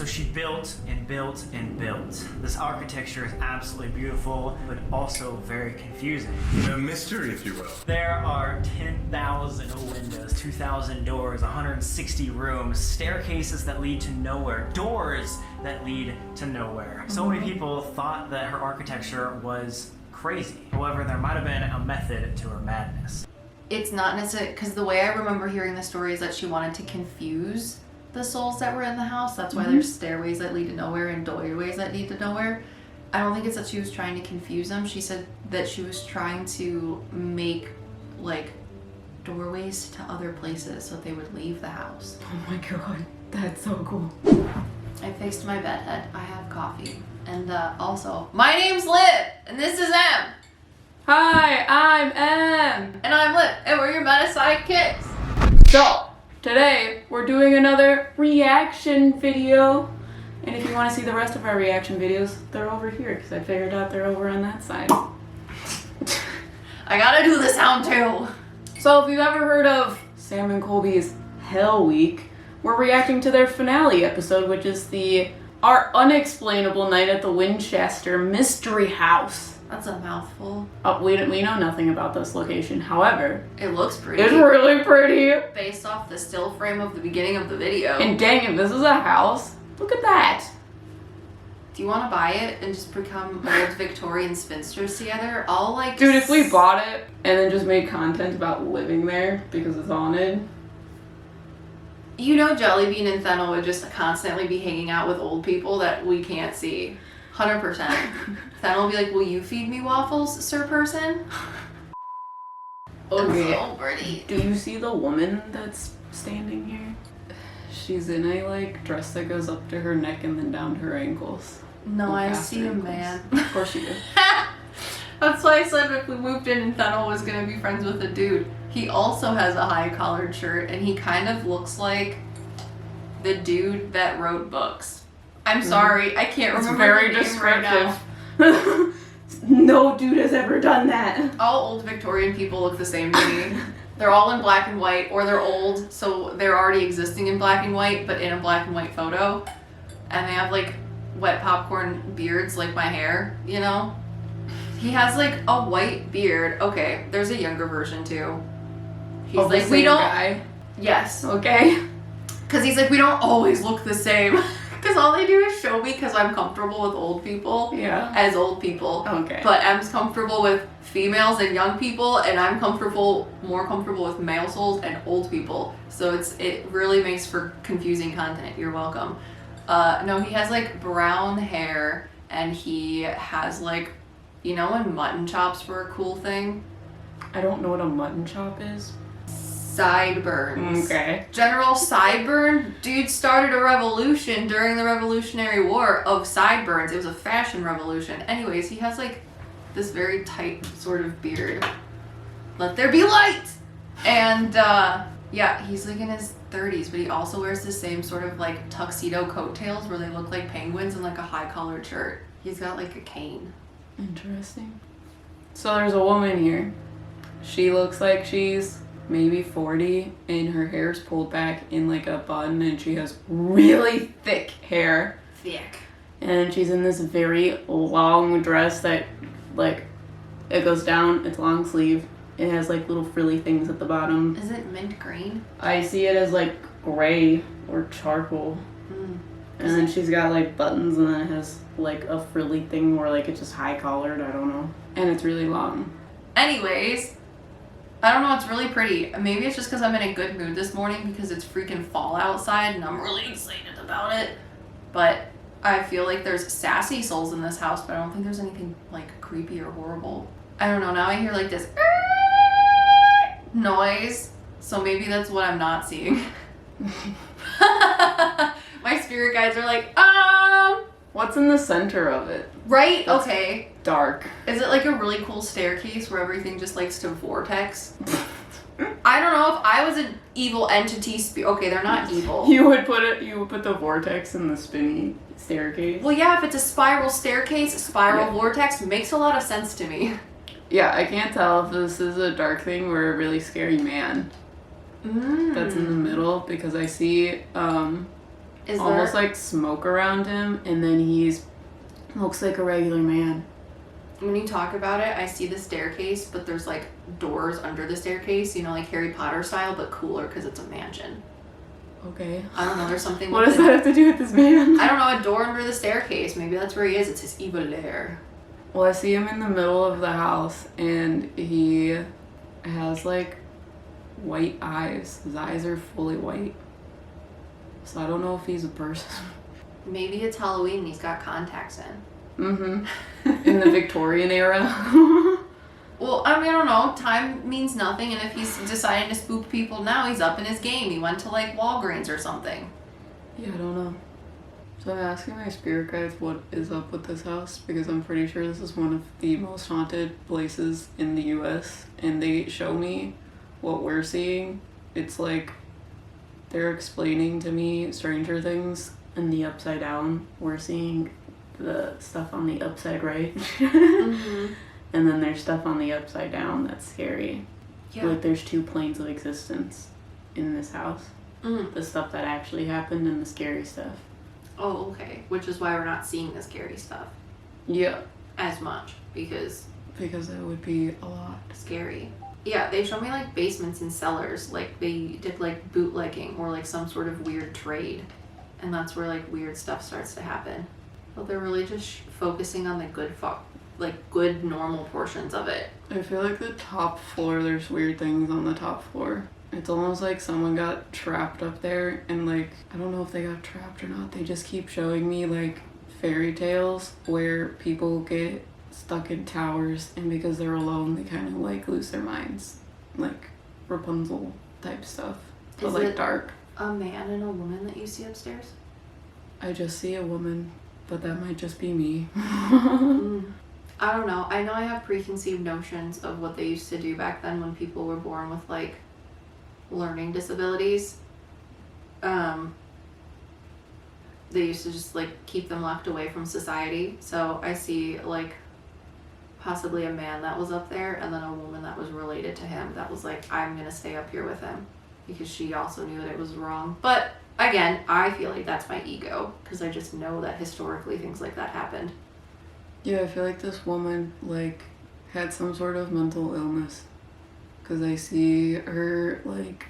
So she built and built and built. This architecture is absolutely beautiful, but also very confusing. A mystery, if you will. There are 10,000 windows, 2,000 doors, 160 rooms, staircases that lead to nowhere, doors that lead to nowhere. So many people thought that her architecture was crazy. However, there might have been a method to her madness. It's not necessarily, because the way I remember hearing the story is that she wanted to confuse the souls that were in the house. That's why there's stairways that lead to nowhere and doorways that lead to nowhere. I don't think it's that she was trying to confuse them. She said that she was trying to make, like, doorways to other places so that they would leave the house. Oh my god, that's so cool. I fixed my bed head. I have coffee. And also, my name's Liv, and this is M. Hi, I'm M. And I'm Liv, and we're your Meta PsycKicks. So, today we're doing another reaction video. And if you want to see the rest of our reaction videos, they're over here, because I figured out they're over on that side. I gotta do the sound too. So if you've ever heard of Sam and Colby's Hell Week, we're reacting to their finale episode, which is our Unexplainable Night at the Winchester Mystery House. That's a mouthful. We know nothing about this location. However, It looks pretty. it's really pretty. Based off the still frame of the beginning of the video. And dang, if this is a house, look at that. Do you want to buy it and just become old Victorian spinsters together? All like... Dude, if we bought it and then just made content about living there because it's haunted. You know Jellybean and Fennel would just constantly be hanging out with old people that we can't see. 100%. Fennel will be like, will you feed me waffles, sir person? Okay. That's so pretty. Do you see the woman that's standing here? She's in a like dress that goes up to her neck and then down to her ankles. No, Well, I past see her a ankles. man. Of course you do. That's why I said if we moved in and Fennel was gonna be friends with a dude. He also has a high collared shirt and he kind of looks like the dude that wrote books. I'm sorry, I can't It's remember very the name right now. descriptive. No dude has ever done that. All old Victorian people look the same to me. They're all in black and white, or they're old, so they're already existing in black and white, but in a black and white photo. And they have like wet popcorn beards like my hair, you know? He has like a white beard. Okay, there's a younger version too. He's Of the like, we same don't. guy. Yes. Okay. Because he's like, we don't always look the same. Because all they do is show me because I'm comfortable with old people Yeah. as old people. Okay. But M's comfortable with females and young people, and I'm more comfortable with male souls and old people. So it really makes for confusing content. You're welcome. No, he has like brown hair, and he has like, you know when mutton chops were a cool thing? I don't know what a mutton chop is. Sideburns. Okay. General Sideburn, dude started a revolution during the Revolutionary War of sideburns. It was a fashion revolution. Anyways, he has like this very tight sort of beard. Let there be light! And yeah, he's like in his 30s, but he also wears the same sort of like tuxedo coattails where they look like penguins and like a high collared shirt. He's got like a cane. Interesting. So there's a woman here. She looks like she's maybe 40 and her hair's pulled back in like a bun and she has really thick hair. Thick. And she's in this very long dress that like it goes down, it's long sleeve. It has like little frilly things at the bottom. Is it mint green? I see it as like gray or charcoal. And then she's got like buttons and then it has like a frilly thing where like it's just high collared, I don't know. And it's really long. Anyways, I don't know, it's really pretty. Maybe it's just because I'm in a good mood this morning because it's freaking fall outside and I'm really excited about it. But I feel like there's sassy souls in this house, but I don't think there's anything like creepy or horrible. I don't know, now I hear like this noise, so maybe that's what I'm not seeing. My spirit guides are like, What's in the center of it? right? That's Okay. Dark. Is it like a really cool staircase where everything just likes to vortex? I don't know if I was an evil entity okay, they're not evil. You would put the vortex in the spinny staircase. Well, yeah, if it's a spiral staircase, spiral Yeah. vortex makes a lot of sense to me. Yeah, I can't tell if this is a dark thing or a really scary man that's in the middle because I see Is almost like smoke around him, and then he's looks like a regular man. When you talk about it, I see the staircase, but there's like doors under the staircase, you know, like Harry Potter style, but cooler because it's a mansion. Okay. I don't know, there's something What does that have to do with this man? I don't know, a door under the staircase. Maybe that's where he is. It's his evil lair. Well, I see him in the middle of the house, and he has like white eyes. His eyes are fully white. So I don't know if he's a person. Maybe it's Halloween and he's got contacts in. Mm-hmm. In the Victorian era. Well, I mean, I don't know. Time means nothing, and if he's deciding to spook people now, he's up in his game. He went to, like, Walgreens or something. Yeah, I don't know. So I'm asking my spirit guides what is up with this house, because I'm pretty sure this is one of the most haunted places in the US, and they show me what we're seeing. It's like they're explaining to me Stranger Things in the upside down. We're seeing the stuff on the upside right. Mm-hmm. And then there's stuff on the upside down that's scary. Yeah. Like there's two planes of existence in this house. Mm. The stuff that actually happened and the scary stuff. Oh, okay. Which is why we're not seeing the scary stuff Yeah. as much, because that would be a lot. scary. Yeah, they show me like basements and cellars, like they did like bootlegging or like some sort of weird trade, and that's where like weird stuff starts to happen. But they're really just focusing on the good normal portions of it. I feel like the top floor, there's weird things on the top floor. It's almost like someone got trapped up there, and like, I don't know if they got trapped or not. They just keep showing me like fairy tales where people get stuck in towers, and because they're alone, they kind of like lose their minds. Like Rapunzel type stuff. But Is like it dark. a man and a woman that you see upstairs? I just see a woman, but that might just be me. I don't know. I know I have preconceived notions of what they used to do back then when people were born with like learning disabilities. They used to just like keep them locked away from society. So I see like possibly a man that was up there and then a woman that was related to him that was like, I'm gonna stay up here with him, because she also knew that it was wrong. But again, I feel like that's my ego, because I just know that historically things like that happened. Yeah, I feel like this woman, like, had some sort of mental illness. Because I see her, like...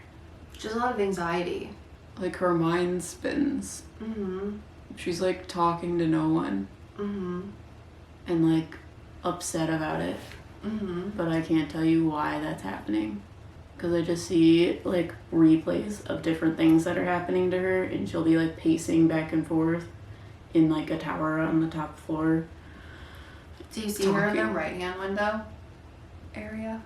Just a lot of anxiety. Like, her mind spins. Mm-hmm. She's, like, talking to no one. Mm-hmm. And, like, upset about it. Mm-hmm. But I can't tell you why that's happening. Because I just see, like, replays of different things that are happening to her. And she'll be, like, pacing back and forth in, like, a tower on the top floor. Do you see her in the right-hand window area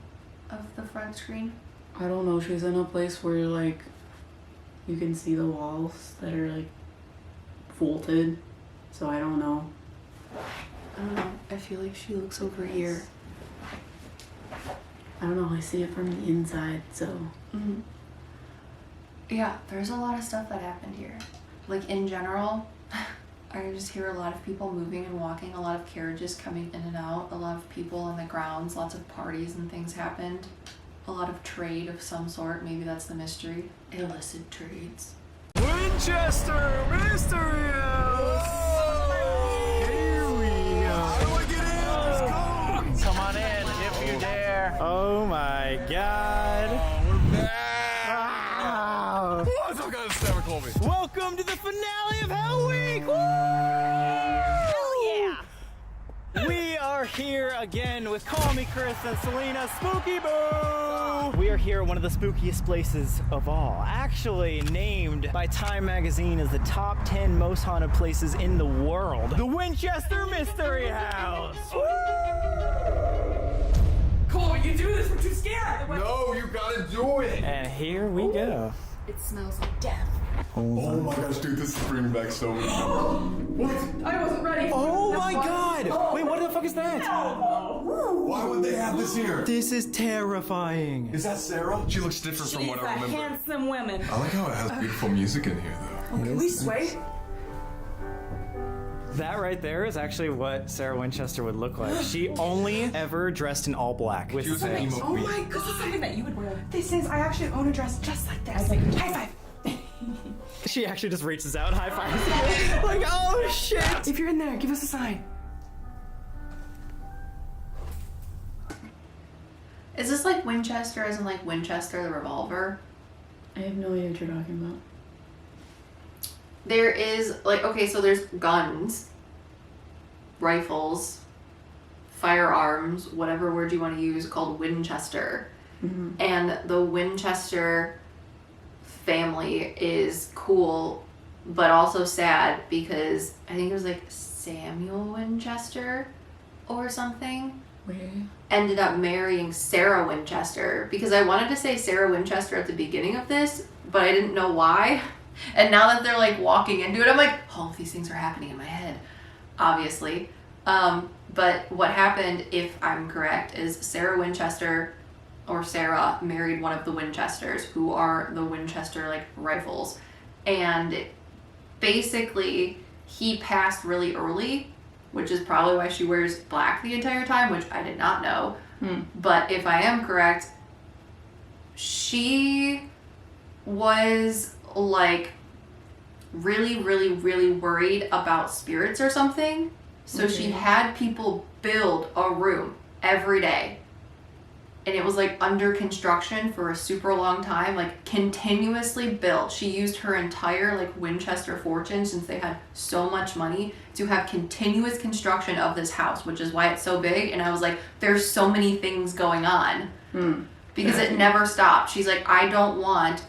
of the front screen? I don't know. She's in a place where, like, you can see the walls that are, like, vaulted. So I don't know. I don't know. I feel like she looks over here. I don't know. I see it from the inside, so... Mm-hmm. Yeah, there's a lot of stuff that happened here. Like, in general... I just hear a lot of people moving and walking, a lot of carriages coming in and out, a lot of people on the grounds, lots of parties and things happened, a lot of trade of some sort, maybe that's the mystery, illicit trades. Winchester Mystery House! Here we go. How do I get in? Let's go! Come on in, if you dare. Oh my god. We're back! Wow. What's up, guys? Sam and Colby. Welcome to the finale of Hell Week! Woo! Hell yeah! We are here again with Kallmekris and Celinaspookyboo! We are here at one of the spookiest places of all. Actually named by Time Magazine as the top 10 most haunted places in the world. The Winchester Mystery House! Cole, you do this, we're too scared. No, you gotta do it! And here we go. It smells like death. Oh my gosh, dude, this is bringing back so many memories. I wasn't ready. Oh my god! Oh. Wait, what the fuck is that? Why would they have this here? This is terrifying. Is that Sarah? She looks different from She's what a I remember. handsome woman. I like how it has beautiful music in here, though. Can we sway? That right there is actually what Sarah Winchester would look like. She only ever dressed in all black. She was an emo Oh queen. my god. This is something that you would wear. This is, I actually own a dress just like this. High five. She actually just reaches out and high fives. Like, oh shit! If you're in there, give us a sign. Is this like Winchester as in like Winchester the revolver? I have no idea what you're talking about. There is like, okay, so there's guns, rifles, firearms, whatever word you want to use, called Winchester. Mm-hmm. And the Winchester family is cool, but also sad because I think it was like Samuel Winchester or something. Wait. Ended up marrying Sarah Winchester because I wanted to say Sarah Winchester at the beginning of this, but I didn't know why. And now that they're like walking into it, I'm like, all of these things are happening in my head, obviously. But what happened, if I'm correct, is Sarah Winchester or Sarah married one of the Winchesters, who are the Winchester like rifles. And basically he passed really early, which is probably why she wears black the entire time, which I did not know. But if I am correct, she was like really, really, really worried about spirits or something. So she had people build a room every day. And it was like under construction for a super long time, like continuously built. She used her entire like Winchester fortune, since they had so much money, to have continuous construction of this house, which is why it's so big. And I was like, there's so many things going on because it never stopped. She's like, I don't want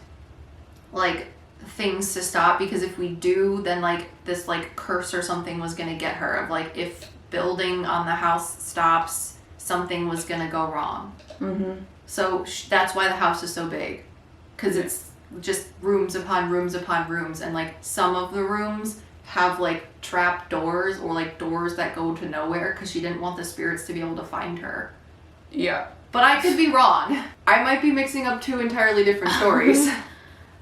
like things to stop, because if we do, then like this like curse or something was gonna get her, of like if building on the house stops, something was gonna go wrong. So that's why the house is so big, because it's just rooms upon rooms upon rooms, and like some of the rooms have like trap doors or like doors that go to nowhere, because she didn't want the spirits to be able to find her. Yeah. But I could be wrong. I might be mixing up two entirely different stories.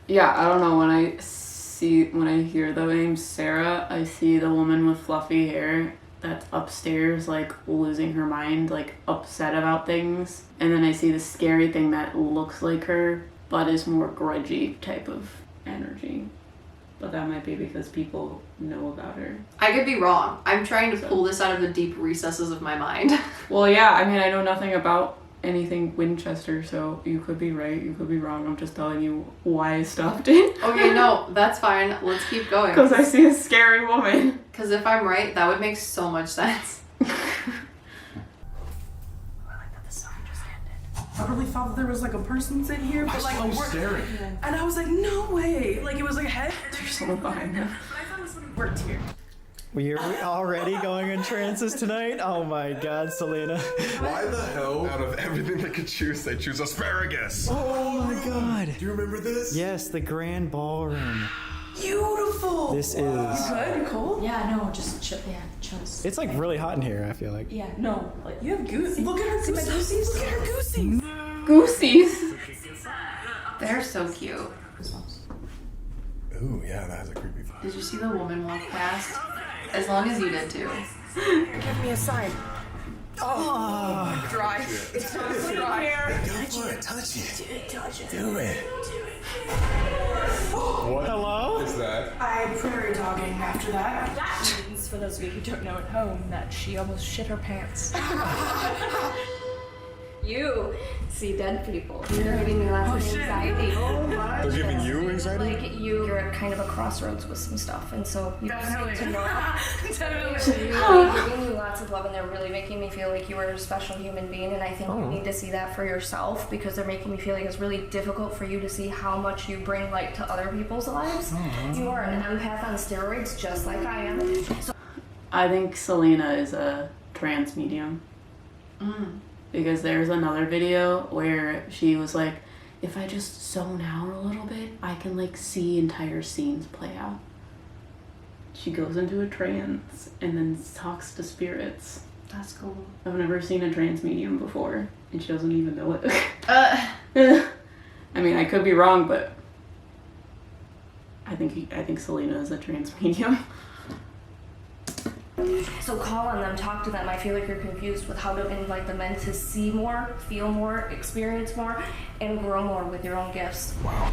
Yeah, I don't know, when I hear the name Sarah, I see the woman with fluffy hair that's upstairs, like losing her mind, like upset about things. And then I see the scary thing that looks like her, but is more grudgy type of energy. But that might be because people know about her. I could be wrong. I'm trying to pull this out of the deep recesses of my mind. Well, yeah, I mean, I know nothing about anything Winchester, so you could be right, you could be wrong. I'm just telling you why I stopped it. Okay, no, that's fine. Let's keep going. Because I see a scary woman. Because if I'm right, that would make so much sense. I really thought that there was like a person in here, but like I was staring. and I was like, no way. Like it was like a head. There's someone behind them. But I thought this would worked here. We're already going in trances tonight? Oh my god, Selena. Why the hell, out of everything they could choose, they choose asparagus? Oh my god. Do you remember this? Yes, the grand ballroom. Beautiful. This is... Good, you cold? Yeah, no, just chill. Yeah, chills. It's like really hot in here, I feel like. Yeah, no, like You have goose. Look at her goosies. Look at her goosies. Goosies. They're so cute. Ooh, yeah, that has a creepy vibe. Did you see the woman walk past? As long as you did too. Give me a sign. Oh, dry. It's totally dry. Touch it. Do it. What? Hello? Is that? I'm prairie dogging after that. that means, for those of you who don't know at home, that she almost shit her pants. You see dead people. They're giving me lots of anxiety. They're giving you anxiety? Like you're at kind of a crossroads with some stuff, and so you just need to know. Definitely. They're really giving you lots of love, and they're really making me feel like you are a special human being. And I think you need to see that for yourself, because they're making me feel like it's really difficult for you to see how much you bring light to other people's lives. You are an empath on steroids, just like I am. So I think Selena is a trance medium. Because there's another video where she was like, if I just zone out a little bit, I can like see entire scenes play out. She goes into a trance and then talks to spirits. That's cool. I've never seen a trance medium before, and she doesn't even know it. I mean, I could be wrong, but I think Selena is a trance medium. So call on them, talk to them. I feel like you're confused with how to invite them in to see more, feel more, experience more, and grow more with your own gifts. Wow.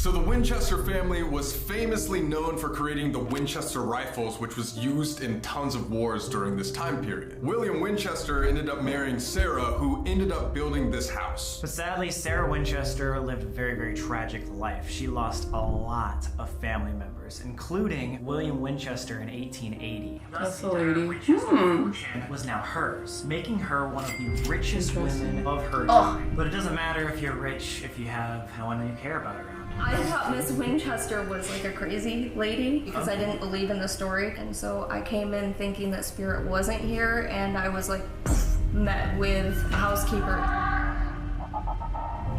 So the Winchester family was famously known for creating the Winchester Rifles, which was used in tons of wars during this time period. William Winchester ended up marrying Sarah, who ended up building this house. But sadly, Sarah Winchester lived a very, very tragic life. She lost a lot of family members, including William Winchester in 1880. That's the lady. Fortune was now hers, making her one of the richest women of her time. But it doesn't matter if you're rich if you have no one that you care about around. I thought Miss Winchester was like a crazy lady because I didn't believe in the story, and so I came in thinking that spirit wasn't here, and I was like met with a housekeeper.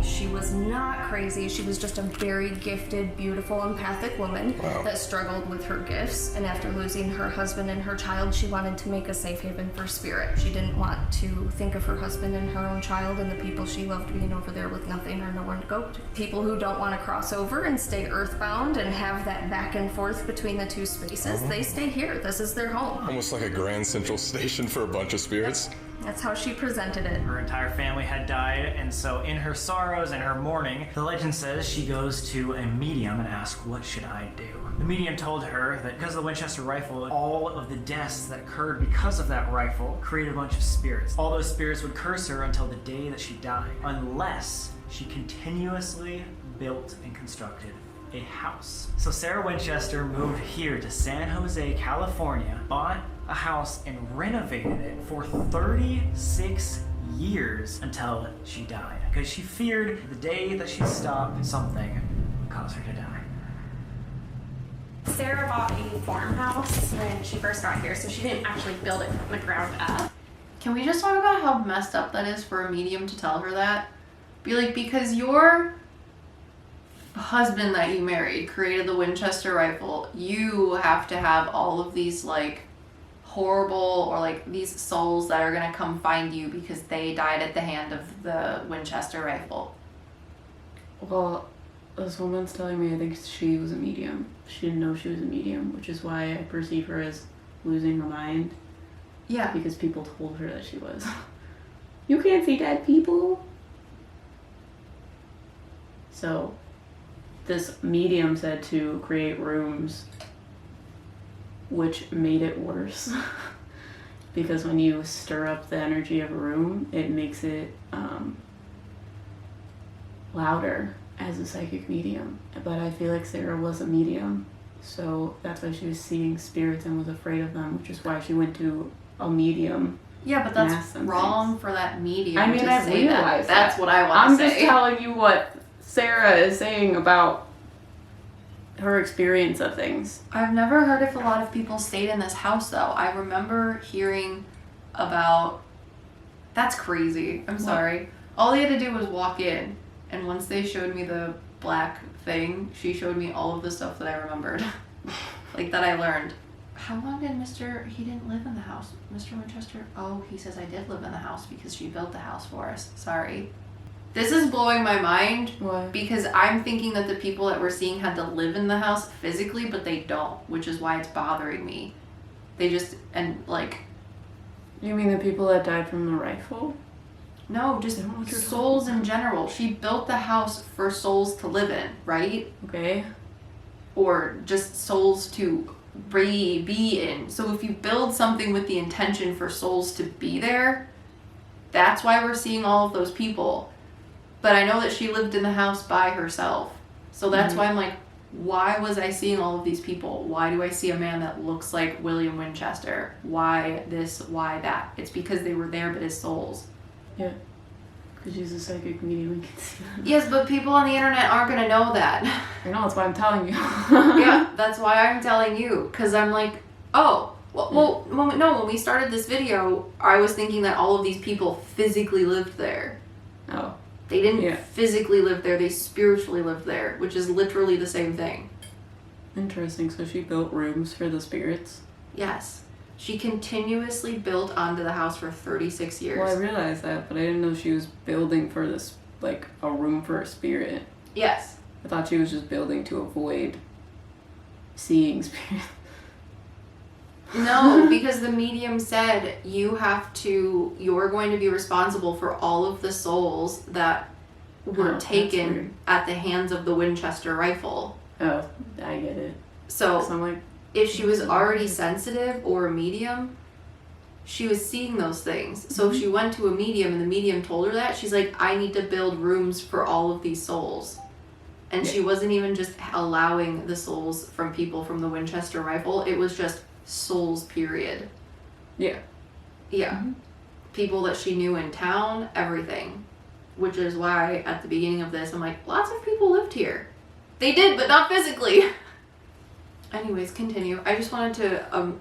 She was not crazy. She was just a very gifted, beautiful, empathic woman that struggled with her gifts. And after losing her husband and her child, she wanted to make a safe haven for spirit. She didn't want to think of her husband and her own child and the people she loved being over there with nothing or no one to go to. People who don't want to cross over and stay earthbound and have that back and forth between the two spaces, they stay here. This is their home. Almost like a Grand Central Station for a bunch of spirits. That's how she presented it. Her entire family had died, and so in her sorrows and her mourning, the legend says she goes to a medium and asks, "What should I do?" The medium told her that because of the Winchester Rifle, all of the deaths that occurred because of that rifle created a bunch of spirits. All those spirits would curse her until the day that she died, unless she continuously built and constructed a house. So Sarah Winchester moved here to San Jose, California, bought a house and renovated it for 36 years until she died, because she feared the day that she stopped, something would cause her to die. Sarah bought a farmhouse when she first got here, so she didn't actually build it from the ground up. Can we just talk about how messed up that is for a medium to tell her that? Be like, because your husband that you married created the Winchester Rifle, you have to have all of these like horrible or like these souls that are gonna come find you because they died at the hand of the Winchester Rifle. Well, this woman's telling me I think she was a medium. She didn't know she was a medium, which is why I perceive her as losing her mind. Yeah. Because people told her that she was. You can't see dead people. So, this medium said to create rooms, which made it worse. Because when you stir up the energy of a room, it makes it louder as a psychic medium. But I feel like Sarah was a medium, so that's why she was seeing spirits and was afraid of them, which is why she went to a medium. Yeah, but that's wrong for that medium I mean, to I say realize that. That's what I want I'm to say. just telling you what Sarah is saying about her experience of things. I've never heard if a lot of people stayed in this house though. I remember hearing about... That's crazy. I'm sorry. All they had to do was walk in, and once they showed me the black thing, she showed me all of the stuff that I remembered. Like, that I learned. How long did he didn't live in the house? Mr. Winchester? Oh, he says I did live in the house because she built the house for us. Sorry. This is blowing my mind. Why? Because I'm thinking that the people that we're seeing had to live in the house physically, but they don't, which is why it's bothering me. They just, and like... You mean the people that died from the rifle? No, just souls in general. She built the house for souls to live in, right? Okay. Or just souls to be in. So if you build something with the intention for souls to be there, that's why we're seeing all of those people. But I know that she lived in the house by herself. So that's why I'm like, why was I seeing all of these people? Why do I see a man that looks like William Winchester? Why this, why that? It's because they were there but as souls. Yeah. Because she's a psychic medium and can see that. Yes, but people on the internet aren't going to know that. I know, that's why I'm telling you. Yeah, that's why I'm telling you. Because I'm like, oh, well, when we started this video, I was thinking that all of these people physically lived there. Oh. They didn't physically live there, they spiritually lived there, which is literally the same thing. Interesting. So she built rooms for the spirits? Yes. She continuously built onto the house for 36 years. Well, I realized that, but I didn't know she was building for this, like, a room for a spirit. Yes. I thought she was just building to avoid seeing spirits. No, because the medium said you're going to be responsible for all of the souls that were that's taken weird. at the hands of the Winchester Rifle. Oh, I get it. So I'm like, if she was already sensitive or a medium, she was seeing those things. So if she went to a medium and the medium told her that, she's like, I need to build rooms for all of these souls. And she wasn't even just allowing the souls from people from the Winchester Rifle. It was just souls, period. yeah. Yeah. People that she knew in town, everything. Which is why at the beginning of this, I'm like, lots of people lived here. They did, but not physically. Anyways, continue. I just wanted to,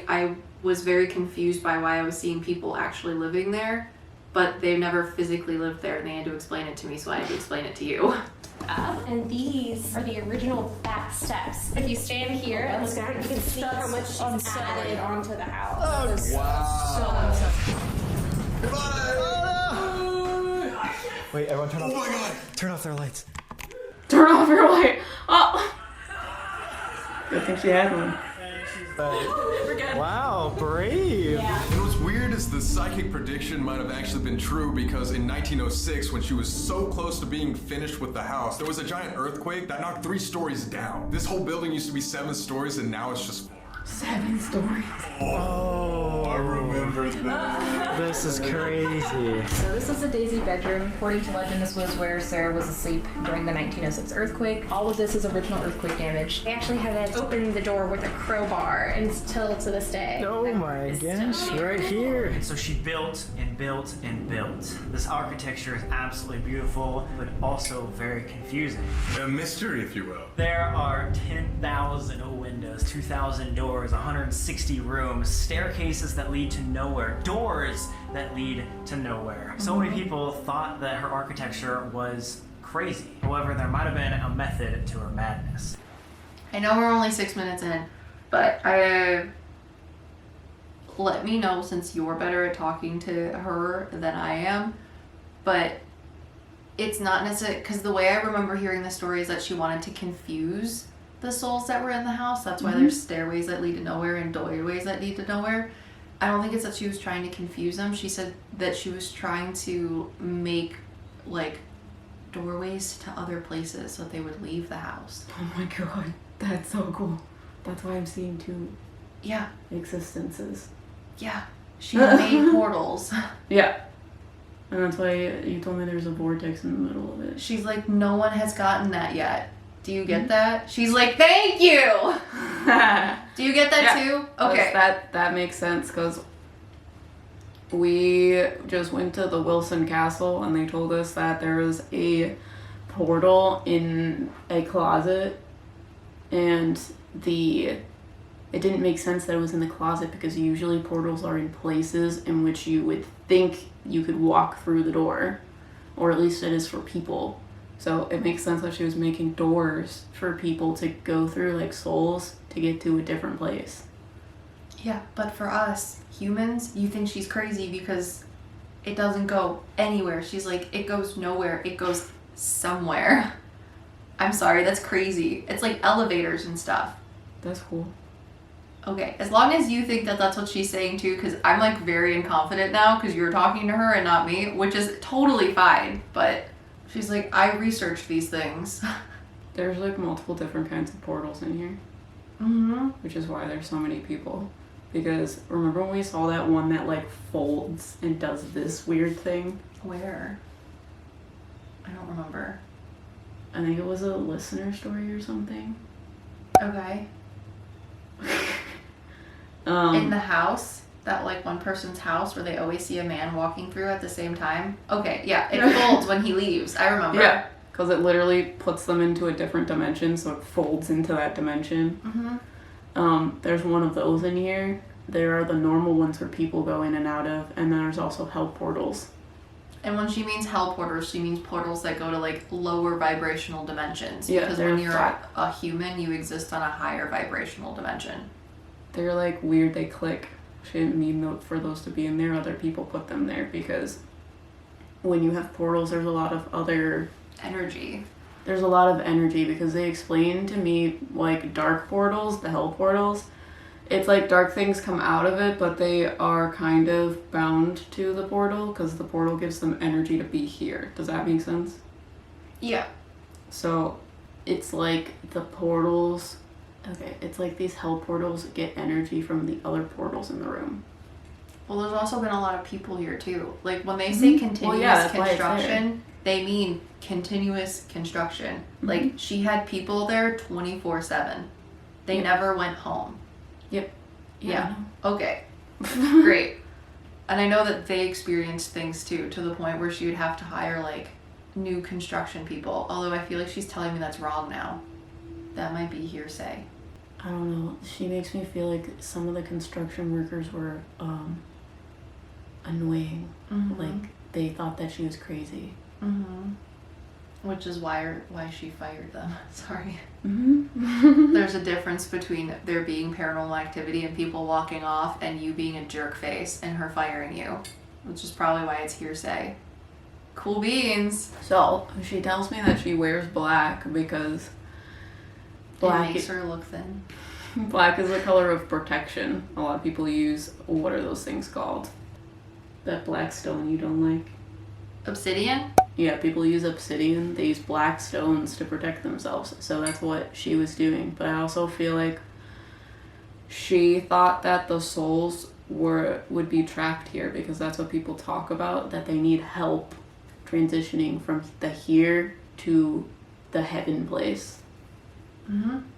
I was very confused by why I was seeing people actually living there, but they never physically lived there and they had to explain it to me, so I had to explain it to you. And these are the original back steps. If you stand here and look down, you can see how much she's added onto the house. Wait, everyone turn off. Oh my god! Turn off their lights. Turn off your light. Oh. Good thing she had one. Wow, brave. And what's weird is the psychic prediction might have actually been true because in 1906, when she was so close to being finished with the house, there was a giant earthquake that knocked 3 stories down. This whole building used to be 7 stories and now it's just 4. 7 stories. Oh, I remember that. this is crazy. So this is the Daisy bedroom. According to legend, this was where Sarah was asleep during the 1906 earthquake. All of this is original earthquake damage. They actually had to open the door with a crowbar until to this day. Oh my gosh, right here. So she built and built and built. This architecture is absolutely beautiful, but also very confusing. A mystery, if you will. There are 10,000 windows, 2,000 doors, 160 rooms, staircases that lead to nowhere, doors that lead to nowhere. So many people thought that her architecture was crazy. However, there might have been a method to her madness. I know we're only 6 minutes in, but let me know since you're better at talking to her than I am. But it's not necessarily, because the way I remember hearing the story is that she wanted to confuse the souls that were in the house. That's why there's stairways that lead to nowhere and doorways that lead to nowhere. I don't think it's that she was trying to confuse them. She said that she was trying to make like doorways to other places so they would leave the house. Oh my god, that's so cool. That's why I'm seeing 2 Yeah, existences. yeah. She made portals. Yeah. And that's why you told me there's a vortex in the middle of it. She's like, no one has gotten that yet. Do you get that? She's like, thank you! Do you get that Yeah. too? Okay. That makes sense because we just went to the Wilson Castle and they told us that there was a portal in a closet and it didn't make sense that it was in the closet because usually portals are in places in which you would think you could walk through the door, or at least it is for people. So it makes sense that she was making doors for people to go through, like souls, to get to a different place. Yeah, but for us, humans, you think she's crazy because it doesn't go anywhere. She's like, it goes nowhere. It goes somewhere. I'm sorry, that's crazy. It's like elevators and stuff. That's cool. Okay, as long as you think that that's what she's saying too, because I'm like very inconfident now because you're talking to her and not me, which is totally fine, but she's like, I researched these things. There's like multiple different kinds of portals in here, which is why there's so many people. Because remember when we saw that one that like folds and does this weird thing? Where? I don't remember. I think it was a listener story or something. Okay. In the house, that like one person's house where they always see a man walking through at the same time. Okay, yeah, it folds when he leaves. I remember. Yeah, because it literally puts them into a different dimension, so it folds into that dimension. There's one of those in here. There are the normal ones where people go in and out of, and then there's also hell portals. And when she means hell portals, she means portals that go to like lower vibrational dimensions. Yeah, because they're when you're flat. a human, you exist on a higher vibrational dimension. They're like weird, they click. She didn't mean for those to be in there. Other people put them there because when you have portals, there's a lot of other energy. There's a lot of energy because they explained to me like dark portals, the hell portals. It's like dark things come out of it, but they are kind of bound to the portal because the portal gives them energy to be here. Does that make sense? Yeah. So it's like the portals. Okay, it's like these hell portals get energy from the other portals in the room. Well, there's also been a lot of people here too. Like when they say continuous construction, they mean continuous construction. Like she had people there 24/7. They never went home. Yep. Yeah. Okay. Great. And I know that they experienced things too, to the point where she would have to hire like new construction people. Although I feel like she's telling me that's wrong now. That might be hearsay. I don't know. She makes me feel like some of the construction workers were annoying. Like they thought that she was crazy. Which is why she fired them. Sorry. Mm-hmm. There's a difference between there being paranormal activity and people walking off and you being a jerk face and her firing you. Which is probably why it's hearsay. Cool beans. So she tells me that she wears black because Black makes her look thin. Black is the color of protection. A lot of people use, what are those things called? That black stone you don't like? Obsidian? Yeah, people use obsidian. They use black stones to protect themselves. So that's what she was doing. But I also feel like she thought that the souls would be trapped here because that's what people talk about, that they need help transitioning from the here to the heaven place.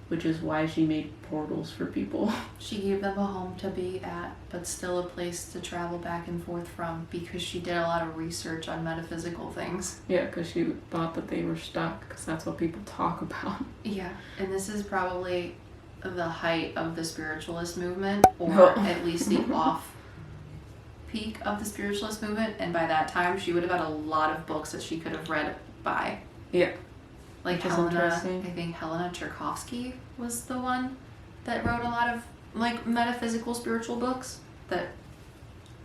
Which is why she made portals for people. She gave them a home to be at, but still a place to travel back and forth from because she did a lot of research on metaphysical things. Yeah, because she thought that they were stuck, because that's what people talk about. Yeah, and this is probably the height of the spiritualist movement, or at least the off peak of the spiritualist movement, and by that time she would have had a lot of books that she could have read by. Yeah. Like Helena, I think Helena Tchaikovsky was the one that wrote a lot of like metaphysical spiritual books that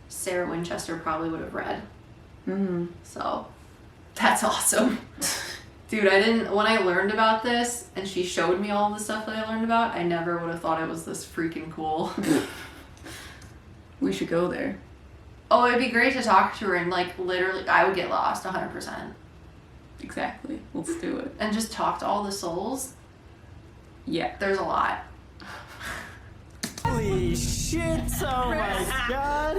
Sarah Winchester probably would have read. So that's awesome. Dude, when I learned about this and she showed me all the stuff that I learned about, I never would have thought it was this freaking cool. We should go there. Oh, it'd be great to talk to her and like literally, I would get lost 100%. Exactly. Let's do it. And just talk to all the souls. Yeah. There's a lot. Holy shit! Oh my god!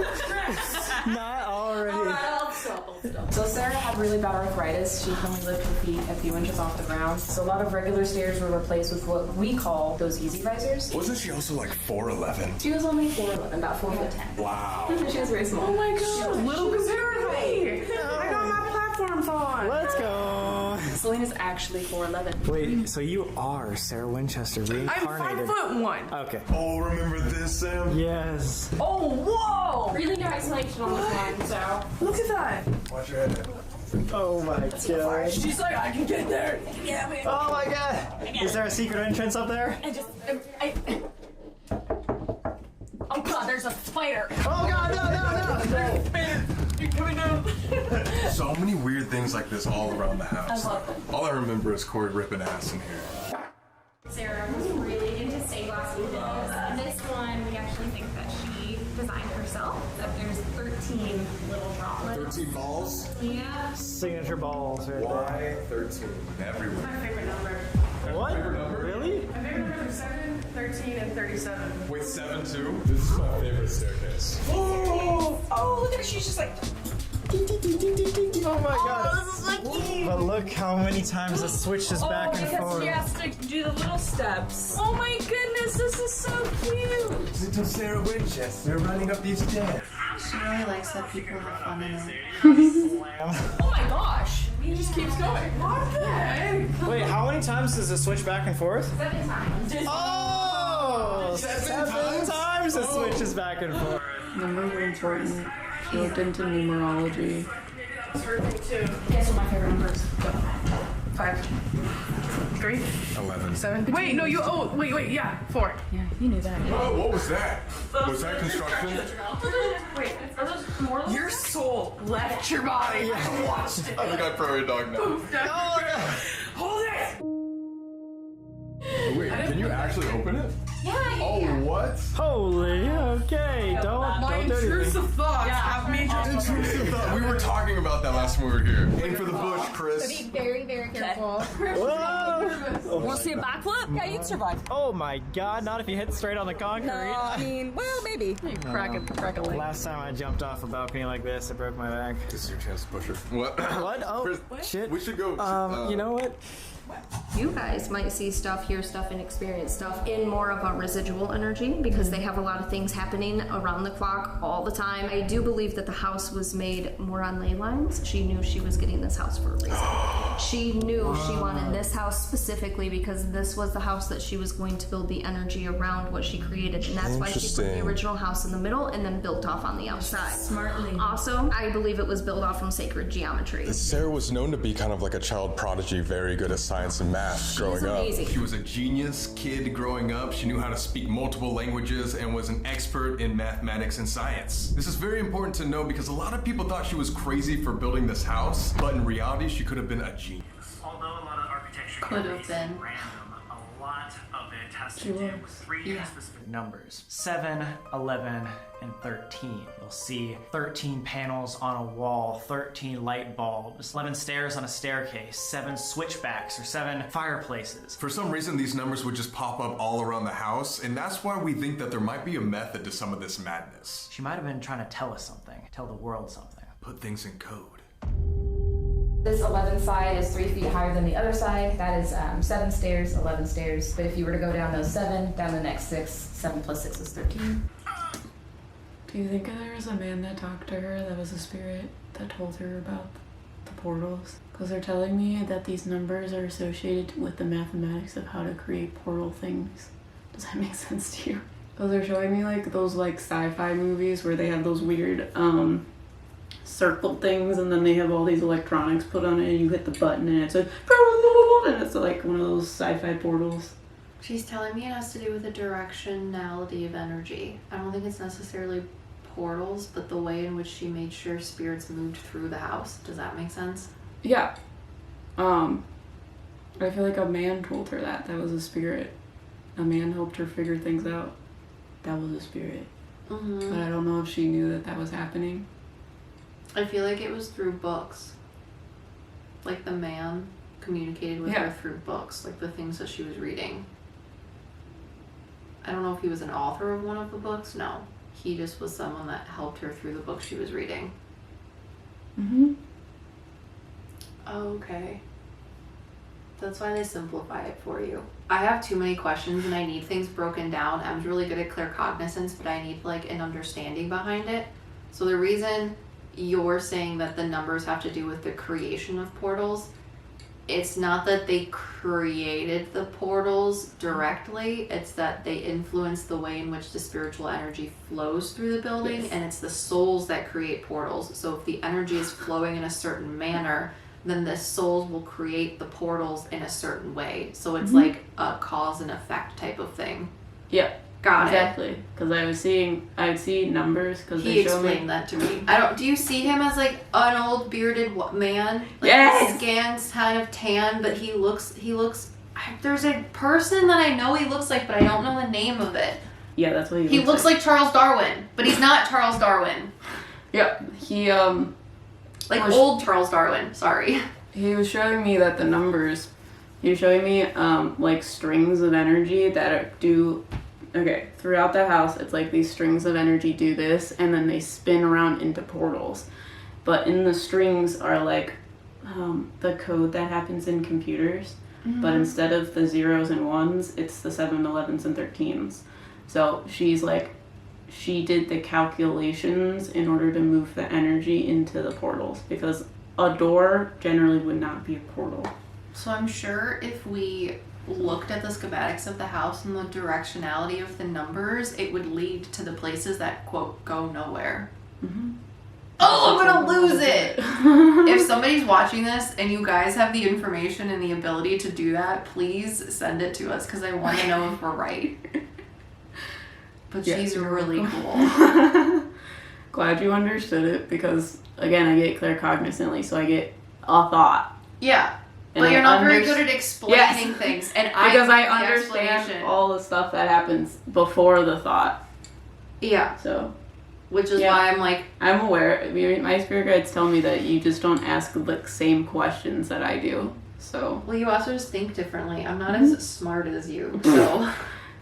Not already. I'll stop. So Sarah had really bad arthritis. She could only lift her feet a few inches off the ground. So a lot of regular stairs were replaced with what we call those easy risers. Wasn't she also like 4'11"? She was only 4'11", about 4'10". Wow. She was very small. Oh my god, little compared to me. I got my platforms on. Let's go. Selena's actually 4'11". Wait, so you are Sarah Winchester reincarnated? I'm 5'1". Okay. Oh, remember this, Sam? Yes. Oh, whoa! Really no isolation on this one, so. Look at that. Watch your head. Oh my god. She's like, I can get there. Yeah, me. Oh my god. Is there a secret entrance up there? Oh god, there's a spider. Oh god, no. Spider, you're coming down. So many weird things like this all around the house. I love them. All I remember is Corey ripping ass in here. Sarah was really into stained glass windows. And this one, we actually think that she designed herself. That there's 13 little droplets. 13 balls? Yeah. Signature balls right Why 13? Everywhere. My favorite number. there. What? Really? My favorite number is 7, 13, and 37. Wait, 7 too? This is my favorite staircase. Oh, look at her. She's just like. Oh my god. This is so cute. But look how many times it switches back and because forth. she has to do the little steps. Oh my goodness, this is so cute. Little Sarah Winchester running up these stairs. She really likes that people have fun in it. Oh my gosh. He just keeps going. What the heck? Wait, how many times does it switch back and forth? 7 times. Oh! 7 times it switches back and forth. Numbers are important. She looked into numerology. It's her thing too. Guess what my favorite number is? 5, 3, 11. 7. Wait, no, you. Oh, wait, yeah, 4. Yeah, you knew that. Oh, what was that? Was that construction? Wait, are those more? Your soul left your body. I watched it. I think I prairie dog now. Hold it. Wait, can you actually open it? Yeah. Oh, what? Holy, okay, don't My intrusive thoughts have major Intrusive thought. We were talking about that last time we were here. Aim for the bush, Chris. Be very, very careful. Want to see a backflip? Yeah, you'd survive. Oh my god, not if you hit straight on the concrete. No, I mean, well, maybe. Crack a leg. Last time I jumped off a balcony like this, I broke my back. This is your chance to push her. What? What? Oh, Chris, shit. we should go. You know what? You guys might see stuff, hear stuff, and experience stuff in more of a residual energy because they have a lot of things happening around the clock all the time. I do believe that the house was made more on ley lines. She knew she was getting this house for a reason. She knew she wanted this house specifically because this was the house that she was going to build the energy around what she created, and that's why she put the original house in the middle and then built off on the outside. Smartly. Also, I believe it was built off from sacred geometry. Sarah was known to be kind of like a child prodigy, very good at science and math growing up. amazing. She was a genius kid growing up. She knew how to speak multiple languages and was an expert in mathematics and science. This is very important to know because a lot of people thought she was crazy for building this house, but in reality, she could have been a genius. Although a lot of architecture Could have is been. random, a lot of it has to She do was. with three Yeah. specific numbers: 7, 11, and 13. You'll see 13 panels on a wall, 13 light bulbs, 11 stairs on a staircase, 7 switchbacks, or 7 fireplaces. For some reason, these numbers would just pop up all around the house, and that's why we think that there might be a method to some of this madness. She might have been trying to tell us something, tell the world something. Put things in code. This 11 side is 3 feet higher than the other side. That is 7 stairs, 11 stairs. But if you were to go down those 7, down the next 6, 7 plus 6 is 13. Do you think there was a man that talked to her that was a spirit that told her about the portals? Because they're telling me that these numbers are associated with the mathematics of how to create portal things. Does that make sense to you? Because they're showing me like those like sci-fi movies where they have those weird circle things and then they have all these electronics put on it and you hit the button and it's like and it's like one of those sci-fi portals. She's telling me it has to do with the directionality of energy. I don't think it's necessarily portals, but the way in which she made sure spirits moved through the house. Does that make sense? Yeah. I feel like a man told her that. That was a spirit. A man helped her figure things out. That was a spirit. Mm-hmm. But I don't know if she knew that that was happening. I feel like it was through books. Like the man communicated with her through books, like the things that she was reading. I don't know if he was an author of one of the books. No. He just was someone that helped her through the book she was reading. Mm-hmm. Okay. That's why they simplify it for you. I have too many questions and I need things broken down. I'm really good at claircognizance, but I need like an understanding behind it. So the reason you're saying that the numbers have to do with the creation of portals, it's not that they created the portals directly, it's that they influence the way in which the spiritual energy flows through the building, and it's the souls that create portals. So if the energy is flowing in a certain manner, then the souls will create the portals in a certain way. So it's like a cause and effect type of thing. Yep. Got exactly. Because I'd see numbers because He they show explained me. that to me. Do you see him as like an old bearded man? Like Yes! His skin's kind of tan, but he looks, there's a person that I know he looks like, but I don't know the name of it. Yeah, that's what He looks like Charles Darwin, but he's not Charles Darwin. Yep. He Like old Charles Darwin, sorry. He was showing me that the numbers. He was showing me like strings of energy that do. Okay, throughout the house, it's like these strings of energy do this, and then they spin around into portals. But in the strings are like the code that happens in computers, but instead of the 0s and 1s, it's the 7, 11s, and 13s. So she's like, she did the calculations in order to move the energy into the portals, because a door generally would not be a portal. So I'm sure if we looked at the schematics of the house and the directionality of the numbers, it would lead to the places that, quote, go nowhere. Mm-hmm. Oh, I'm gonna lose it! If somebody's watching this and you guys have the information and the ability to do that, please send it to us because I want to know if we're right. But she's really cool. Glad you understood it because, again, I get claircognizantly, so I get a thought. Yeah. And But you're not very good at explaining things. And because I need the understand explanation. all the stuff that happens before the thought. Yeah. So which is why I'm like... I'm aware. I mean, my spirit guides tell me that you just don't ask the same questions that I do, so... Well, you also just think differently. I'm not as smart as you, so...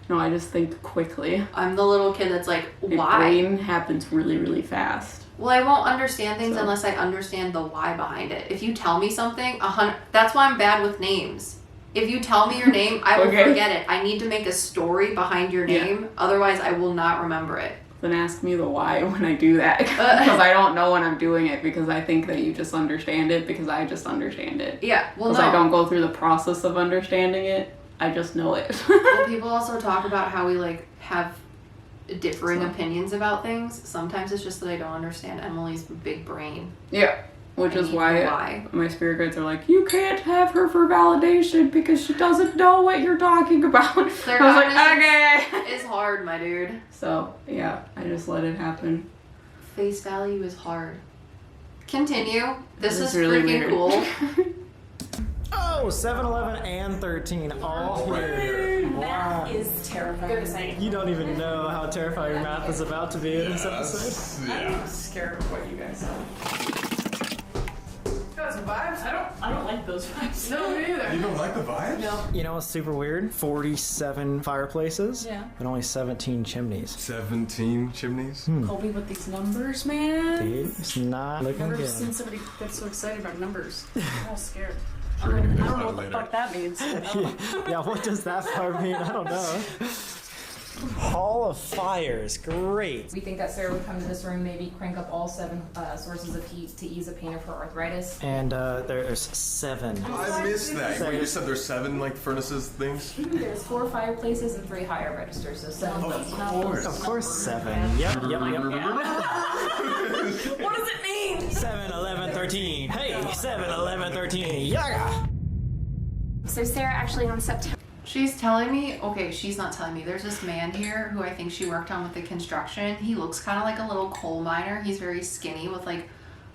No, I just think quickly. I'm the little kid that's like, why? My brain happens really, really fast. Well, I won't understand things unless I understand the why behind it. If you tell me something, that's why I'm bad with names. If you tell me your name, I will forget it. I need to make a story behind your name, otherwise I will not remember it. Then ask me the why when I do that, because I don't know when I'm doing it, because I think that you just understand it because I just understand it. Yeah, well, because I don't go through the process of understanding it. I just know it. Well, people also talk about how we like have differing opinions about things. Sometimes it's just that I don't understand Emily's big brain. Yeah, which is why my spirit guides are like, you can't have her for validation because she doesn't know what you're talking about. I was like, okay. It's hard, my dude. So yeah, I just let it happen. Face value is hard. Continue. This is really freaking weird. cool. Oh, 7-Eleven and 13 all here. Wow. That is terrifying. You don't even know how terrifying math is about to be in this episode. I'm scared of what you guys said. Got some vibes? I don't like those vibes. No, me either. You don't like the vibes? No. You know what's super weird? 47 fireplaces and only 17 chimneys. 17 chimneys? Colby with these numbers, man. Dude, it's not looking I've never good. seen somebody get so excited about numbers. I'm all scared. I don't know what the fuck that means. Yeah, what does that part mean? I don't know. Hall of Fires, great. We think that Sarah would come to this room, maybe crank up all 7 sources of heat to ease the pain of her arthritis. And there's 7. I missed that. When you said there's 7 like furnaces things. There's 4 fireplaces and 3 higher registers, so 7 plus. Of course 7. Yep. What does it mean? 7, 11, 13. Hey, 7, 11, 13. Yeah. So Sarah actually on September. She's telling me, okay, she's not telling me. There's this man here who I think she worked on with the construction. He looks kind of like a little coal miner. He's very skinny with like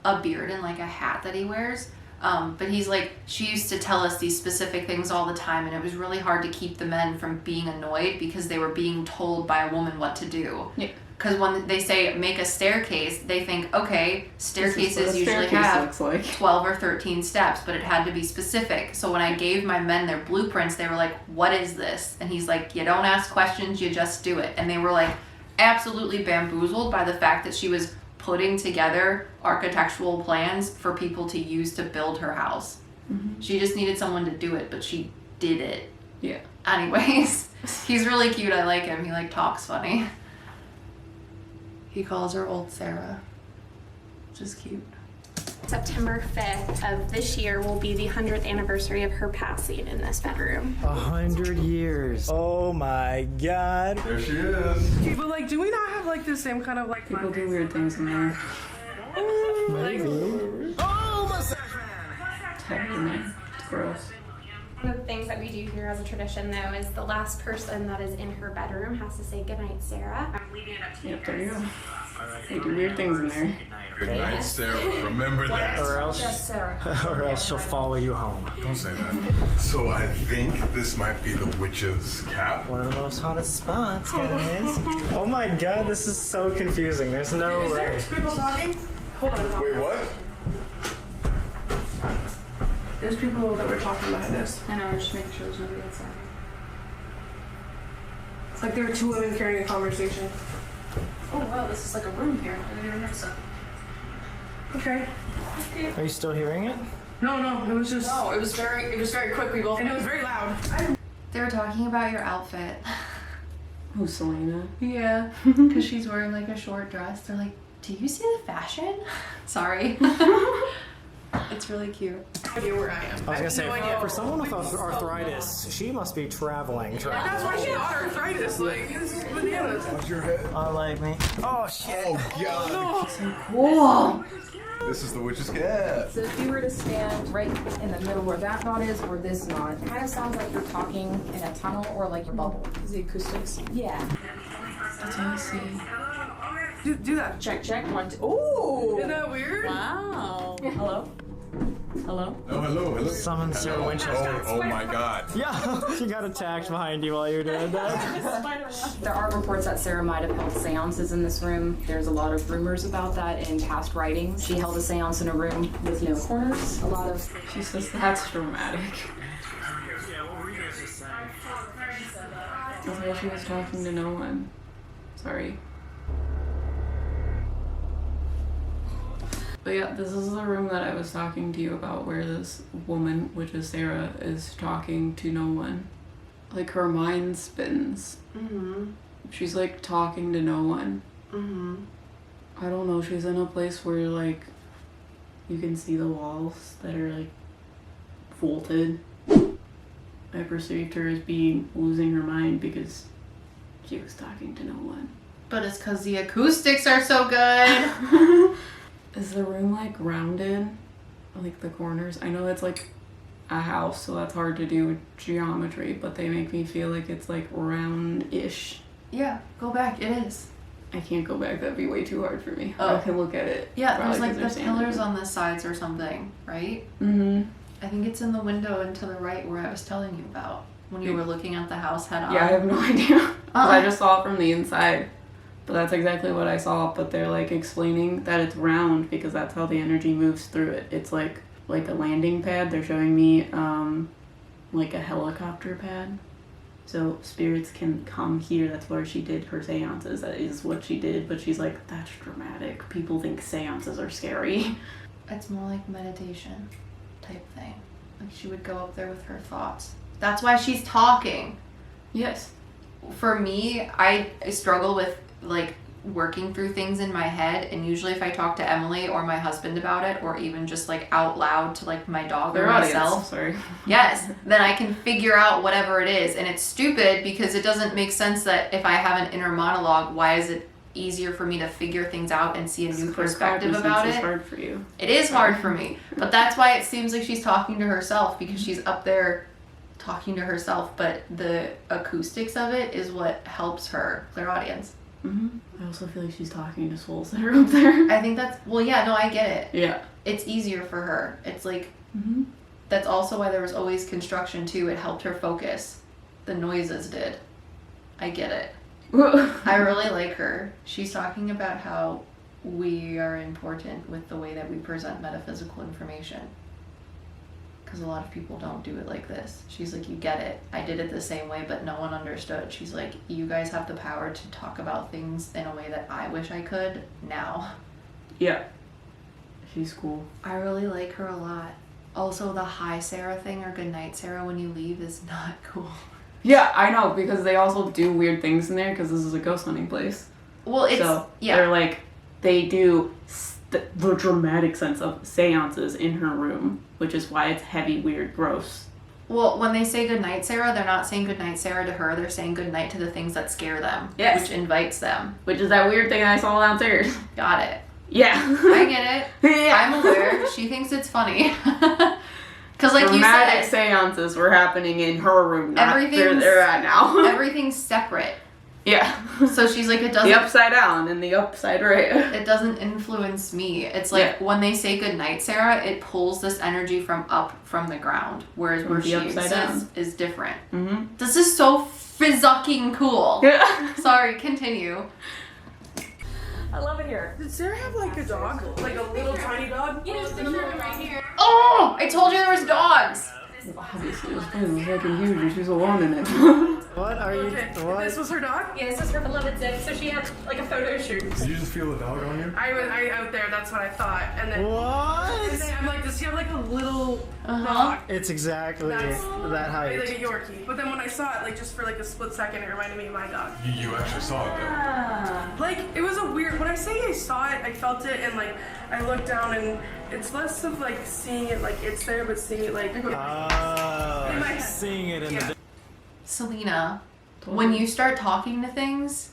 a beard and like a hat that he wears. But he's like, she used to tell us these specific things all the time, and it was really hard to keep the men from being annoyed because they were being told by a woman what to do. Yeah. Because when they say make a staircase, they think, okay, staircases usually have 12 or 13 steps, but it had to be specific. So when I gave my men their blueprints, they were like, what is this? And he's like, you don't ask questions, you just do it. And they were like absolutely bamboozled by the fact that she was putting together architectural plans for people to use to build her house. Mm-hmm. She just needed someone to do it, but she did it. Yeah. Anyways, he's really cute. I like him. He like talks funny. He calls her Old Sarah, which is cute. September 5th of this year will be the 100th anniversary of her passing in this bedroom. 100 years. Oh my god. There she is. Okay, but like, do we not have like the same kind of like... People do weird things in there. Maybe. Oh, mustache Tech in there. It's gross. One of the things that we do here as a tradition, though, is the last person that is in her bedroom has to say goodnight, Sarah. I'm leaving it up to you. Yep, there you go. They do weird things in there. Good night, Sarah. Remember that. Or else she'll follow you home. Don't say that. So I think this might be the witch's cap. One of the most hottest spots, guys. Oh my god, this is so confusing. There's no way. people talking? Hold on. Wait, what? There's people that were talking behind us. I know, just making sure there's nobody outside. It's like there were 2 women carrying a conversation. Oh wow, this is like a room here. I didn't even notice that. Okay. Are you still hearing it? No, it was just. No, it was very quick. We both. And it was very loud. They were talking about your outfit. Who's Selena? Yeah, because she's wearing like a short dress. They're like, do you see the fashion? Sorry. It's really cute. I know where I am. I was gonna say, for someone with arthritis, she must be traveling. That's why she got arthritis. Like, this is bananas. Watch your head. I like me. Oh shit. Oh god. No. Cool. This is the witch's cap. So if you were to stand right in the middle where that knot is, or this knot, it kind of sounds like you're talking in a tunnel or like your bubble. The acoustics. Yeah. Let me see. Do that. Check. 1, 2. Ooh. Isn't that weird? Wow. Hello. Hello? Oh, hello. Summon Sarah Winchester. Oh my god. Yeah, she got attacked behind you while you were doing that. There are reports that Sarah might have held seances in this room. There's a lot of rumors about that in past writings. She held a seance in a room with no corners. A lot of... She says that's dramatic. I thought she was talking to no one. Sorry. But yeah, this is the room that I was talking to you about where this woman, which is Sarah, is talking to no one. Like her mind spins. Mm-hmm. She's like talking to no one. Mm-hmm. I don't know, she's in a place where like you can see the walls that are like vaulted. I perceived her as losing her mind because she was talking to no one. But it's because the acoustics are so good. Is the room like rounded? Like the corners? I know it's like a house, so that's hard to do with geometry, but they make me feel like it's like round-ish. Yeah, go back. It is. I can't go back. That'd be way too hard for me. Oh. I can look at it. Yeah, Probably there's like 'cause the they're pillars sanded. on the sides or something, right? Mm-hmm. I think it's in the window and to the right where I was telling you about when you were looking at the house head on. Yeah, I have no idea. 'Cause I just saw it from the inside. But that's exactly what I saw. But they're like explaining that it's round because that's how the energy moves through it. It's like a landing pad. They're showing me like a helicopter pad. So spirits can come here. That's where she did her seances. That is what she did. But she's like, that's dramatic. People think seances are scary. It's more like meditation type thing. Like she would go up there with her thoughts. That's why she's talking. Yes. For me, I struggle with like working through things in my head, and usually if I talk to Emily or my husband about it, or even just like out loud to like my dog or myself, sorry. yes, then I can figure out whatever it is. And it's stupid because it doesn't make sense that if I have an inner monologue, why is it easier for me to figure things out and see a new perspective about It's it? hard for you. It is hard for me, but that's why it seems like she's talking to herself, because she's up there talking to herself, but the acoustics of it is what helps her clairaudience. Mm-hmm. I also feel like she's talking to souls that are up there. I think that's, well, yeah, no, I get it. Yeah. It's easier for her. It's like, Mm-hmm. that's also why there was always construction too. It helped her focus. The noises did. I get it. I really like her. She's talking about how we are important with the way that we present metaphysical information. Because a lot of people don't do it like this. She's like, you get it. I did it the same way, but no one understood. She's like, you guys have the power to talk about things in a way that I wish I could now. Yeah. She's cool. I really like her a lot. Also, the hi Sarah thing or good night Sarah when you leave is not cool. Yeah, I know, because they also do weird things in there because this is a ghost hunting place. Well, it's, so yeah. they're like, they do the dramatic sense of seances in her room, which is why it's heavy, weird, gross. Well, when they say good night Sarah, they're not saying good night Sarah to her. They're saying good night to the things that scare them. Yes. Which invites them. Which is that weird thing I saw downstairs. Got it. Yeah. I get it. Yeah. I'm aware. She thinks it's funny. Because like dramatic you said, seances were happening in her room, not where everything's- they're at now. everything's separate. Yeah. So she's like, it doesn't... The upside down and the upside right. It doesn't influence me. It's like when they say good night Sarah, it pulls this energy from the ground. Whereas From where the she upside exists down. is different. Mm-hmm. This is so fizzucking cool. Yeah. Sorry, continue. I love it here. Did Sarah have like a dog? Like a little tiny dog? You know, the room right here. Oh! I told you there was dogs! Obviously, this place is fucking huge and she's alone in it. What are you? Okay. What? This was her dog? Yeah, this is her beloved Zip, so she had like a photo shoot. Did you just feel the dog on you? I out there, that's what I thought. And then What? I'm like, does she have like a little Uh-huh. dog? It's exactly That's that height. like a Yorkie. But then when I saw it, like just for like a split second, it reminded me of my dog. You actually saw it though. Like, it was a weird, when I say I saw it, I felt it, and like, I looked down and it's less of like seeing it like it's there, but seeing it like, in my head. Seeing it in Yeah. the. Selena, when you start talking to things,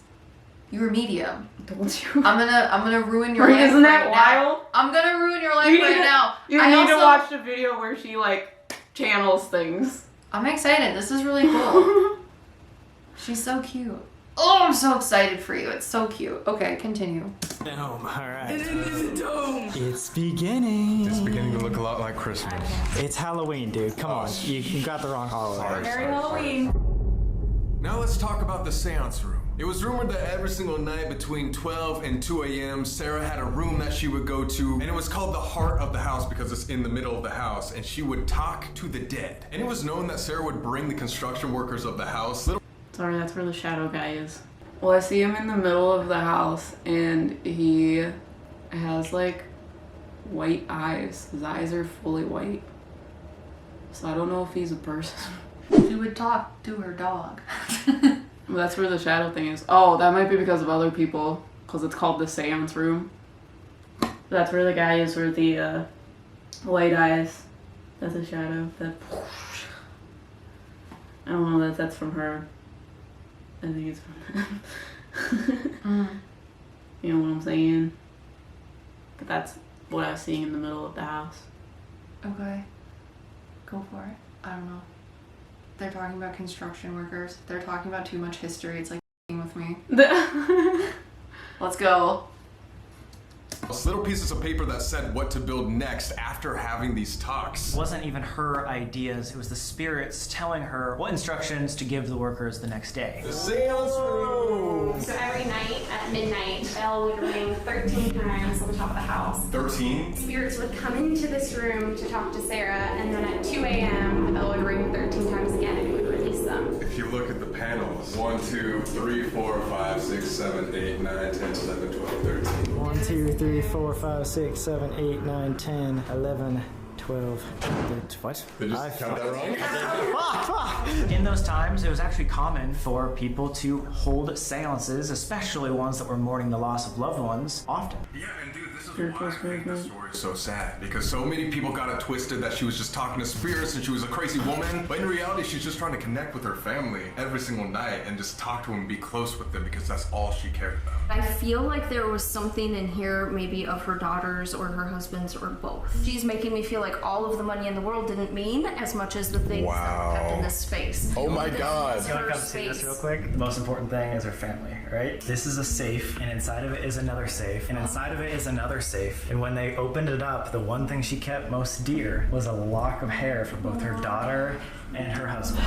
you're a medium. Told you. I'm gonna ruin your life Isn't that right now. wild? I'm gonna ruin your life right now. You I need to also- watch the video where she like channels things. I'm excited. This is really cool. She's so cute. Oh, I'm so excited for you. It's so cute. Okay, continue. Dome, alright. In the dome. It's beginning. It's beginning to look a lot like Christmas. It's Halloween, dude. Come on. You got the wrong holiday. Merry Halloween. Now let's talk about the seance room. It was rumored that every single night between 12 and 2 a.m., Sarah had a room that she would go to, and it was called the heart of the house because it's in the middle of the house, and she would talk to the dead. And it was known that Sarah would bring the construction workers of the house little. Sorry, that's where the shadow guy is. Well, I see him in the middle of the house, and he has like white eyes. His eyes are fully white. So I don't know if he's a person. She would talk to her dog. Well, that's where the shadow thing is. Oh, that might be because of other people, because it's called the seance room. That's where the guy is with the white eyes. That's a shadow. That I don't know that that's from her. I think it's from him. You know what I'm saying? But that's what I was seeing in the middle of the house. Okay. Go for it. I don't know. They're talking about construction workers. They're talking about too much history. It's like with me. Let's go. Little pieces of paper that said what to build next after having these talks. It wasn't even her ideas, it was the spirits telling her what instructions to give the workers the next day. The seance room! So every night at midnight, bell would ring 13 times on the top of the house. 13? Spirits would come into this room to talk to Sarah, and then at 2 a.m., the bell would ring 13 times again, and it would release them. If you look at the panels, 1, 2, 3, 4, 5, 6, 7, 8, 9, 10, 11, 12, 13. 1, 2, 3, 4, 5, 6, 7, 8, 9, 10, 11, 12, 13. What? Did you just count that wrong? In those times, it was actually common for people to hold seances, especially ones that were mourning the loss of loved ones, often. Yeah, and dude, this is why I think this story is so sad. Because so many people got it twisted that she was just talking to spirits and she was a crazy woman. But in reality, she's just trying to connect with her family every single night and just talk to them and be close with them because that's all she cared about. I feel like there was something in here maybe of her daughters or her husbands or both. She's making me feel like all of the money in the world didn't mean as much as the things that were kept in this space. Oh my God. You want to come see this real quick? The most important thing is her family, right? This is a safe, and inside of it is another safe, and inside of it is another safe. And when they opened it up, the one thing she kept most dear was a lock of hair from both her daughter and her husband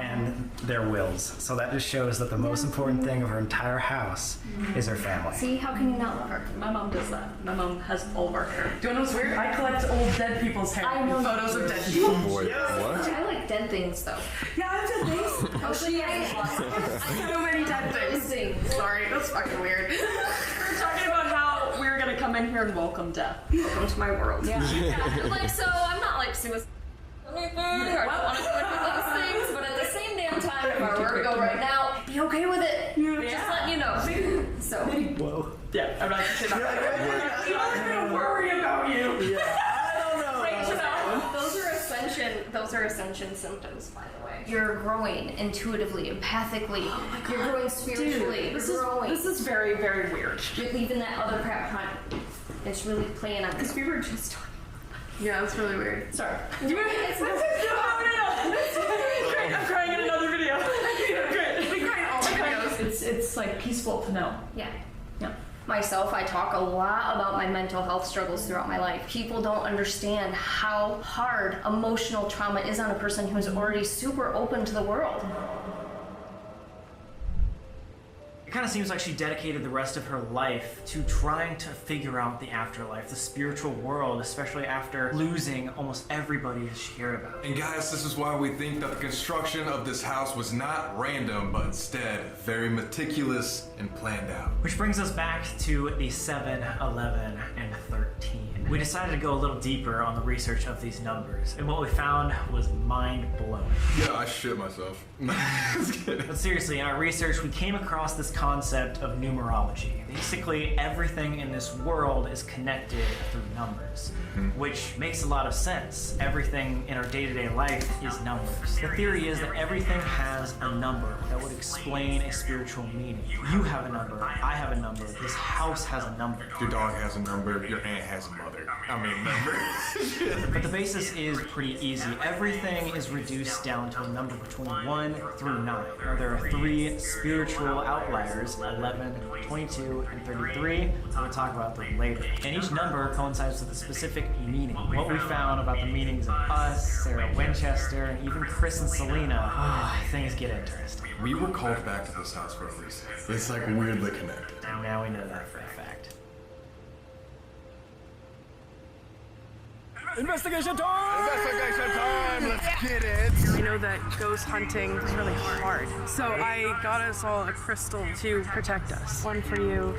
and their wills. So that just shows that the most important thing of her entire house is her family. See, how can you not love her? My mom does that. My mom has all of our hair. Do you know what's weird? I collect old dead people's hair. I know. Photos of dead people. Boy, what? I like dead things though. Yeah, I have dead things. Oh, she has So many dead things. Sorry, that's fucking weird. We're talking about how we were gonna come in here and welcome death. Welcome to my world. Yeah. Like, so I'm not like suicide. Or I don't want to do any of those things, but at the same damn time, if I were to go right now, be okay with it. Just letting you know. So. Whoa. Yeah, I'm not gonna say that. I'm not gonna worry about you. Yeah, I don't know. Those are ascension symptoms, by the way. You're growing intuitively, empathically. You're growing spiritually. Dude, You're growing. this is very, very weird. You're leaving that other crap behind. It's really playing on Because we were just talking. Yeah, that's really weird. Sorry. It's No. Great, I'm crying in another video. Great. I've been crying all my videos. It's like peaceful to know. Yeah. Yeah. Myself, I talk a lot about my mental health struggles throughout my life. People don't understand how hard emotional trauma is on a person who's already super open to the world. It kind of seems like she dedicated the rest of her life to trying to figure out the afterlife, the spiritual world, especially after losing almost everybody she cared about. And guys, this is why we think that the construction of this house was not random, but instead very meticulous and planned out. Which brings us back to the 7, 11, and 13. We decided to go a little deeper on the research of these numbers, and what we found was mind-blowing. Yeah, I shit myself. Just kidding. But seriously, in our research, we came across this concept of numerology. Basically, everything in this world is connected through numbers, which makes a lot of sense. Everything in our day-to-day life is numbers. The theory is that everything has a number that would explain a spiritual meaning. You have a number, I have a number, this house has a number. Your dog has a number, your aunt has a mother. Number. But the basis is pretty easy. Everything is reduced down to a number between 1 through 9. Now, there are 3 spiritual outliers, 11, 22, 32, and 33. We'll talk about them later. And each number coincides with a specific meaning. What we found about the meanings of us, Sarah Winchester, and even Chris and Selena, things get interesting. We were called back to this house for a reason. It's like weirdly connected. And now we know that for a fact. Investigation time! Investigation time! Let's get it! I know that ghost hunting is really hard. So I got us all a crystal to protect us. One for you.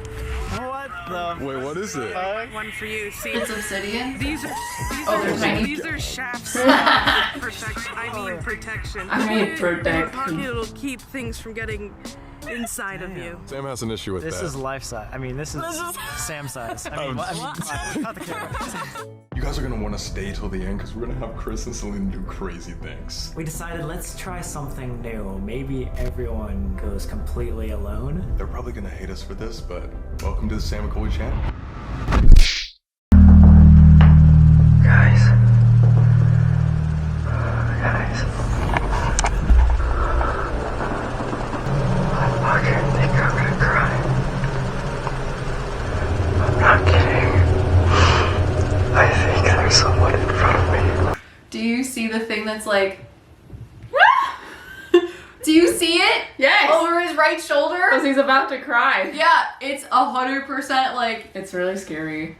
What the? Wait, what is it? One for you. See, It's obsidian? these are tiny. these are shafts of protection. Protection. I mean Your protection. pocket, it'll keep things from getting inside of you. Sam has an issue with This that. is life size. I mean, this is Sam size. I mean, not the camera. You guys are gonna want to stay till the end because we're gonna have Chris and Selena do crazy things. We decided let's try something new. Maybe everyone goes completely alone. They're probably gonna hate us for this, but welcome to the Sam and Colby channel. Guys. I fucking think I'm gonna cry. I'm not kidding. I think there's someone in front of me. Do you see the thing that's like... Do you see it? Yes! Over his right shoulder? Because he's about to cry. Yeah, it's 100% like... It's really scary.